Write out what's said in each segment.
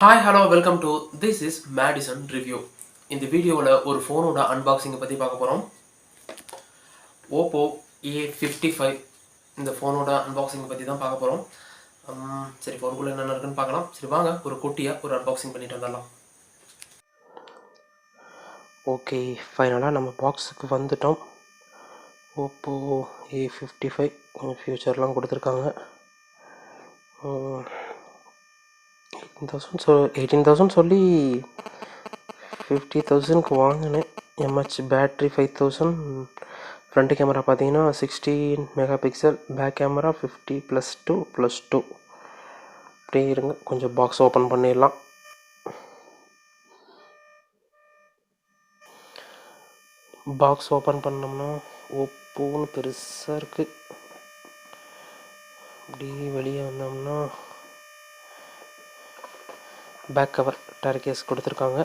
Hi, hello, welcome to this is Madison review. இந்த வீடியோவில் ஒரு ஃபோனோட அன்பாக்சிங்கை பற்றி பார்க்க போகிறோம். Oppo A55 இந்த ஃபோனோட அன்பாக்சிங்கை பற்றி தான் பார்க்க போகிறோம். சரி, ஃபோனுக்குள்ளே என்னென்ன இருக்குன்னு பார்க்கலாம். சரி வாங்க, ஒரு குட்டியாக ஒரு அன்பாக்சிங் பண்ணிட்டு வந்துடலாம். ஓகே, ஃபைனலாக நம்ம பாக்ஸுக்கு வந்துட்டோம். Oppo A55 கொஞ்சம் ஃபியூச்சர்லாம் கொடுத்துருக்காங்க. 18,000 சொல்லி 50,000க்கு வாங்கினேன். MH battery 5,000. ஃப்ரண்ட் கேமரா பார்த்தீங்கன்னா 16 மெகா பிக்சல், பேக் கேமரா 50+2+2. அப்படியே இருங்க, கொஞ்சம் பாக்ஸ் ஓப்பன் பண்ணிடலாம். பாக்ஸ் ஓப்பன் பண்ணோம்னா ஓப்போன்னு பெருசாக இருக்குது. அப்படி வெளியே வந்தோம்னா பேக் கவர் டேர்கேஸ் கொடுத்துருக்காங்க.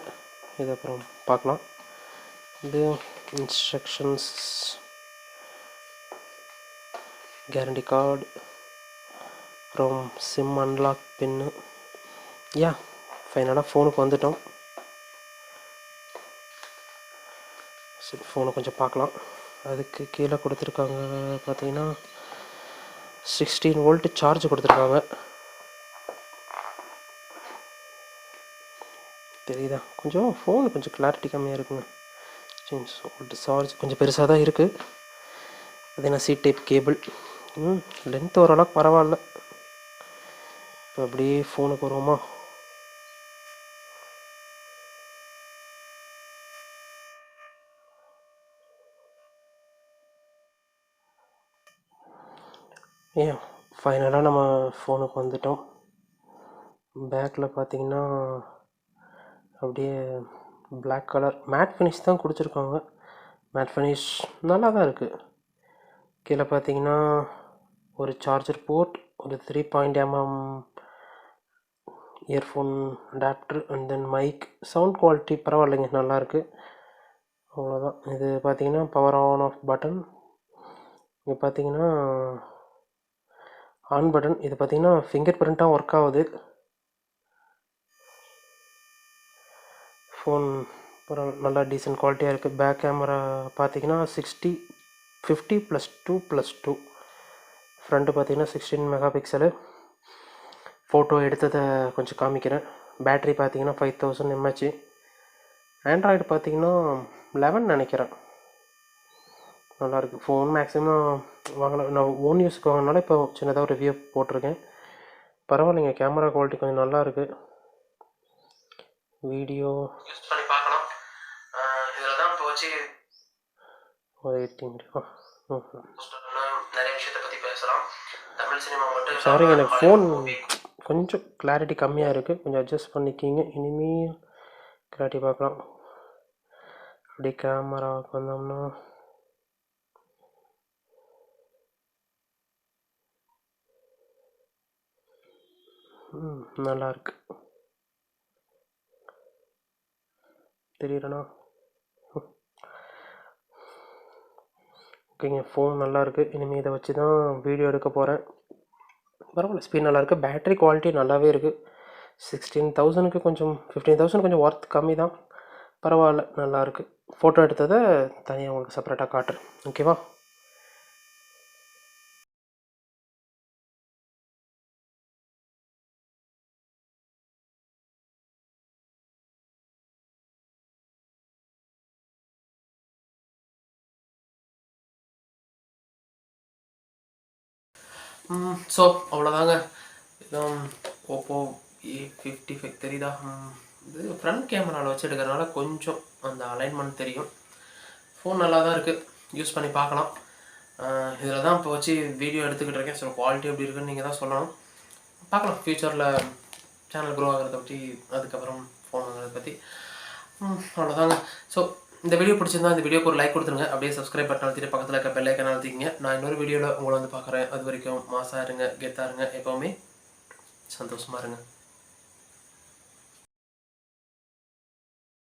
இது அப்புறம் பார்க்கலாம். இது இன்ஸ்ட்ரக்ஷன்ஸ், கேரண்டி கார்டு, அப்புறம் சிம் அன்லாக் பின்னு. ஃபைனலாக ஃபோனுக்கு வந்துட்டோம். சரி, ஃபோனை கொஞ்சம் பார்க்கலாம். அதுக்கு கீழே கொடுத்துருக்காங்க பார்த்தீங்கன்னா 16 வோல்ட் சார்ஜ் கொடுத்துருக்காங்க. தெரியுதா? கொஞ்சம் ஃபோனு கொஞ்சம் கிளாரிட்டி கம்மியாக இருக்குங்க. சார்ஜ் கொஞ்சம் பெருசாக தான் இருக்குது. அது என்ன சி டைப் கேபிள். லென்த் ஓரளவுக்கு பரவாயில்ல. இப்போ அப்படியே ஃபோனுக்கு வருவோமா? ஃபைனலாக நம்ம ஃபோனுக்கு வந்துட்டோம். பேக்கில் பார்த்தீங்கன்னா அப்படியே பிளாக் கலர் மேட் ஃபினிஷ் தான் கொடுத்துருக்காங்க. மேட் ஃபினிஷ் நல்லா தான் இருக்குது. கீழே பார்த்தீங்கன்னா ஒரு சார்ஜர் போர்ட், ஒரு 3.mm earphone adapter, and then mic. Sound quality பரவாயில்லைங்க, நல்லாயிருக்கு. அவ்வளோதான். இது பார்த்தீங்கன்னா பவர் ஆன் ஆஃப் பட்டன். இங்கே பார்த்தீங்கன்னா ஆன் பட்டன். இது பார்த்தீங்கன்னா ஃபிங்கர் பிரிண்ட்டாக ஒர்க் ஆகுது. ஃபோன் நல்லா டீசென்ட் குவாலிட்டியாக இருக்குது. பேக் கேமரா பார்த்தீங்கன்னா 50+2+2. ஃப்ரண்ட்டு பார்த்தீங்கன்னா 16 மெகா பிக்சலு. ஃபோட்டோ எடுத்ததை கொஞ்சம் காமிக்கிறேன். பேட்ரி பார்த்தீங்கன்னா 5,000 எம்ஹெச். ஆண்ட்ராய்டு பார்த்தீங்கன்னா 11 நினைக்கிறேன். நல்லாயிருக்கு ஃபோன். மேக்ஸிமம் வாங்கின நான் ஓன் யூஸ்க்கு வாங்கினால இப்போ சின்னதாக ஒரு ரிவ்யூ போட்டிருக்கேன். பரவாயில்லைங்க, கேமரா குவாலிட்டி கொஞ்சம் நல்லாயிருக்கு. வீடியோ யூஸ் பண்ணி பார்க்கலாம். இதில் தான் இப்போ வச்சு நிறைய விஷயத்தை பற்றி பேசலாம். தமிழ் சினிமா மட்டும். சாரி, எனக்கு ஃபோன் கொஞ்சம் கிளாரிட்டி கம்மியாக இருக்குது, கொஞ்சம் அட்ஜஸ்ட் பண்ணிக்கிங்க. இனிமேல் கிளாரிட்டி பார்க்கலாம். அப்படியே கேமராவுக்கு வந்தோம்னா நல்லாயிருக்கு. தெரியலண்ணா. ஓகேங்க, ஃபோன் நல்லாயிருக்கு. இனிமேல் இதை வச்சு தான் வீடியோ எடுக்க போகிறேன். பரவாயில்ல, ஸ்பீட் நல்லாயிருக்கு. பேட்ரி குவாலிட்டி நல்லாவே இருக்குது. 16,000க்கு கொஞ்சம் 15,000 கொஞ்சம் ஒர்த் கம்மி தான். பரவாயில்ல, நல்லாயிருக்கு. ஃபோட்டோ எடுத்ததை தனியாக உங்களுக்கு செப்பரேட்டாக காட்டுறேன். ஓகேவா? ஸோ அவ்வளோதாங்க. இதுதான் ஓப்போ A55 தெரியுதா? இது ஃப்ரண்ட் கேமராவில் வச்சு எடுக்கிறதுனால கொஞ்சம் அந்த அலைன்மெண்ட் தெரியும். ஃபோன் நல்லா தான் இருக்குது, யூஸ் பண்ணி பார்க்கலாம். இதில் தான் இப்போ வச்சு வீடியோ எடுத்துக்கிட்டு இருக்கேன். ஸோ குவாலிட்டி எப்படி இருக்குன்னு நீங்கள் தான் சொல்லணும். பார்க்கலாம் ஃப்யூச்சரில் சேனல் க்ரோ ஆகிறத பற்றி, அதுக்கப்புறம் ஃபோன் வாங்குறத பற்றி. அவ்வளோதாங்க. ஸோ இந்த வீடியோ பிடிச்சிருந்தா இந்த வீடியோக்கு ஒரு லைக் கொடுத்துருங்க. அப்படியே சப்ஸ்கிரைப் பட்டன் அழுத்திட்டு பக்கத்தில் இருக்க பெல் ஐக்கான் அழுத்திக்கிங்க. நான் இன்னொரு வீடியோவில் உங்களை வந்து பார்க்குறேன். அது வரைக்கும் மாசாக இருங்க, கெத்தாக இருங்க, எப்போவுமே சந்தோஷமாக இருங்க.